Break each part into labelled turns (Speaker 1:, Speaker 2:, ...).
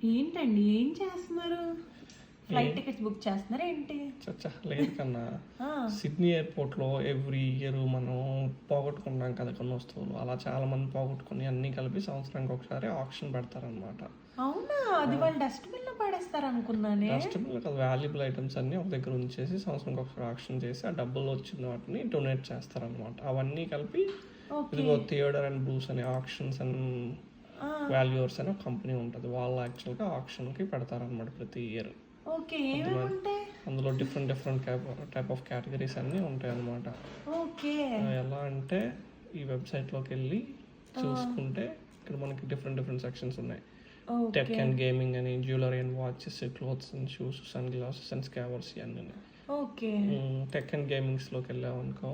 Speaker 1: ఏంటండి ఏం చేస్తున్నారు? ఫ్లైట్ టికెట్స్ బుక్ చేస్తున్నారా ఏంటి?
Speaker 2: చచ్చా లేదు కన్నా. సిడ్నీ ఎయిర్పోర్ట్లో ఎవ్రీ ఇయర్ మనం పోగొట్టుకుంటాం కదా కొన్ని వస్తువులు. అలా చాలా మంది పోగొట్టుకుని అన్నీ కలిపి సంవత్సరానికి ఒకసారి ఆప్షన్ పెడతారనమాట.
Speaker 1: అవునా? అది వాళ్ళు డస్ట్బిన్ లో పడేస్తారు అనుకున్నానే.
Speaker 2: డస్ట్బిన్ కదా, వాల్యుబుల్ ఐటమ్స్ అన్ని ఒక దగ్గర ఉంచేసి సంవత్సరానికి ఒకసారి ఆప్షన్ చేసి ఆ డబ్బులు వచ్చిన వాటిని డొనేట్ చేస్తారనమాట. అవన్నీ కలిపి ఇదిగో థియేటర్ అండ్ బ్రూస్ అనే ఆప్షన్స్ అండ్ వాల్యూర్స్ అనే ఒక కంపెనీ ఉంటుంది. వాళ్ళు యాక్చువల్గా ఆప్షన్కి పెడతారనమాట ప్రతి ఇయర్. అందులో డిఫరెంట్ టైప్ ఆఫ్ కేటగిరీస్ అన్నీ ఉంటాయి అన్నమాట. ఎలా అంటే ఈ వెబ్సైట్లోకి వెళ్ళి చూసుకుంటే ఇక్కడ మనకి డిఫరెంట్ సెక్షన్స్ ఉన్నాయి. టెక్ అండ్ గేమింగ్ అని, jewellery and watches, clothes and shoes, sunglasses and scarves ఇవన్నీ. టెక్ అండ్ గేమింగ్స్లోకి వెళ్ళావు అనుకో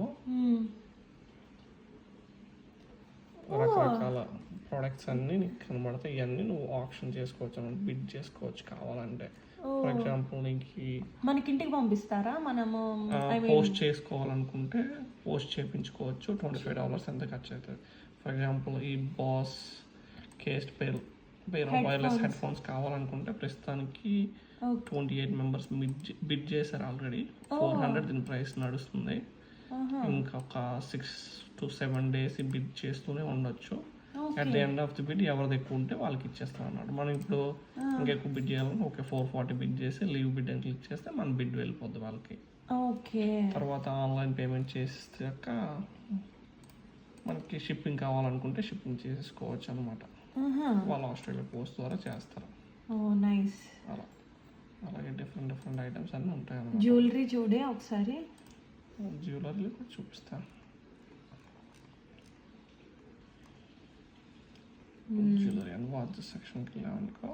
Speaker 2: రకరకాల ప్రోడక్ట్స్ అన్నీ నీకు కనబడతాయి. ఇవన్నీ నువ్వు ఆప్షన్ చేసుకోవచ్చు అన్నమాట, బిడ్ చేసుకోవచ్చు కావాలంటే. ఫర్ ఎగ్జాంపుల్
Speaker 1: మనకి ఇంటికి పంపిస్తారా? మనము
Speaker 2: పోస్ట్ చేసుకోవాలనుకుంటే పోస్ట్ చేయించుకోవచ్చు. $25 ఎంత ఖర్చు అవుతుంది. ఫర్ ఎగ్జాంపుల్ ఈ బాస్ కేస్ట్ పేరు వైర్లెస్ హెడ్ ఫోన్స్ కావాలనుకుంటే ప్రస్తుతానికి 28 మెంబర్స్ బిడ్ చేశారు ఆల్రెడీ. 400 దీని ప్రైస్ నడుస్తుంది. ఇంకొక 6 to 7 days బిడ్ చేస్తూనే ఉండొచ్చు. At the end of the bid ఎవరిది ఎక్కువ ఉంటే వాళ్ళకి ఇచ్చేస్తాం అన్నమాట. మనం ఇప్పుడు ఇంకెక్కువ బిడ్ చేయాలని 440 బిడ్ చేసి లీవ్ బిడ్ అని క్లిక్ చేస్తే మన బిడ్ వెళ్ళిపోద్ది వాళ్ళకి. తర్వాత ఆన్లైన్ పేమెంట్ చేసాక మనకి షిప్పింగ్ కావాలనుకుంటే షిప్పింగ్ చేసుకోవచ్చు అనమాట. వాళ్ళు ఆస్ట్రేలియా పోస్ట్ ద్వారా చేస్తారు. అలా అలాగే డిఫరెంట్ ఐటమ్స్ అన్నీ ఉంటాయి అన్నమాట.
Speaker 1: జ్యువెలరీ చూడే ఒకసారి.
Speaker 2: జ్యువెలరీ చూపిస్తాను. జ్యువెలరీ అండ్ వాచెస్ సెక్షన్కి వెళ్ళామనుకో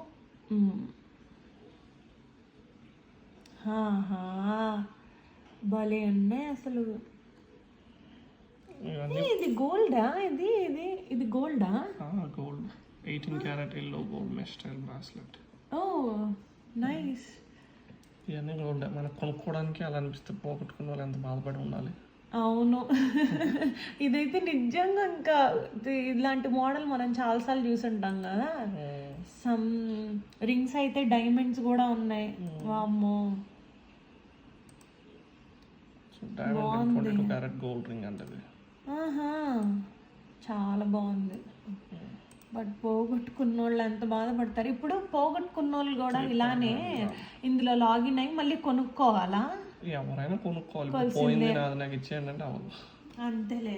Speaker 1: భలే ఉన్నాయి అసలు. ఇది గోల్డా? ఇది గోల్డా?
Speaker 2: Gold 18 carat yellow gold mesh style bracelet.
Speaker 1: Nice.
Speaker 2: ఇవన్నీ గోల్డ్. మనకు కొనుక్కోవడానికి అలా అనిపిస్తే పోగొట్టుకున్న వాళ్ళు ఎంత బాధపడి ఉండాలి.
Speaker 1: అవును. ఇదైతే నిజంగా ఇంకా ఇలాంటి మోడల్ మనం చాలాసార్లు చూసుంటాం కదా. సమ్ రింగ్స్ అయితే డైమండ్స్ కూడా ఉన్నాయి. వామ్మో,
Speaker 2: గోల్డ్ రింగ్ అంటే
Speaker 1: చాలా బాగుంది. బట్ పోగొట్టుకున్న వాళ్ళు ఎంత బాధపడతారు. ఇప్పుడు పోగొట్టుకున్న వాళ్ళు కూడా ఇలానే ఇందులో లాగిన్ అయ్యి మళ్ళీ కొనుక్కోవాలా?
Speaker 2: ఎవరైనా కొనుక్కోవాలి. పోయింది నాది నాకు ఇచ్చేయండి అంటే అవ్వదు.
Speaker 1: అంతేలే.